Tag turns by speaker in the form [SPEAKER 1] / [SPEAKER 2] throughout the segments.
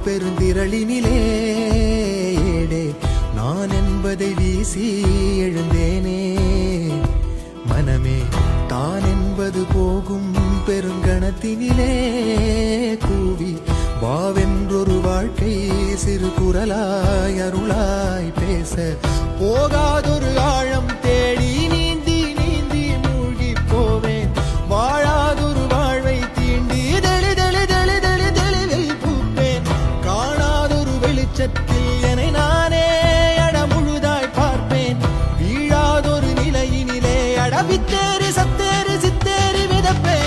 [SPEAKER 1] பெருந்திரளினிலே நான் என்பதை வீசி எழுந்தேனே. மனமே தான் என்பது போகும் பெருங்கணத்தினிலே கூவி வாவென்றொரு வாழ்க்கை சிறு குரலாய் அருளாய் பேச போகாதொரு ஆழம் தேடி நீந்தி நீந்தி மூழ்கி போவேன். வாழாதொரு வாழ்வை தீண்டி தெளிவில் பூப்பேன். காணாதொரு வெளிச்சத்தில் என்னை நானே அடமுழுதாய் பார்ப்பேன். வீழாதொரு நிலையினிலே அடவித்தேறி சத்தேறி சித்தேறி விதப்பேன்.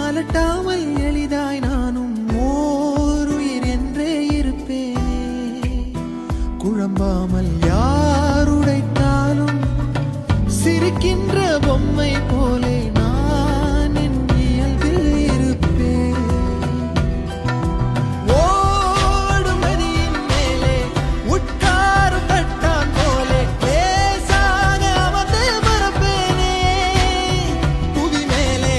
[SPEAKER 1] அலட்டாமல் எளிதாய் நானும் ஓருயிர் என்றே இருப்பேனே. குழம்பாமல் யாருடைத்தாலும் சிரிக்கின்ற பொம்மை போலே நான் என் இயல்பில் இருப்பேன். ஓடும் நதியின் மேலே உட்காரும் தட்டான் போலே லேசாக அமர்ந்து மறப்பேனே. புவி மேலே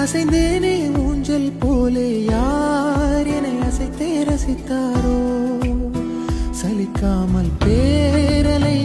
[SPEAKER 1] அசைந்தேனே ஊஞ்சல் போலே யார் என்னை அசைத்தே ரசித்தாரோ. சலிக்காமல் பேரலை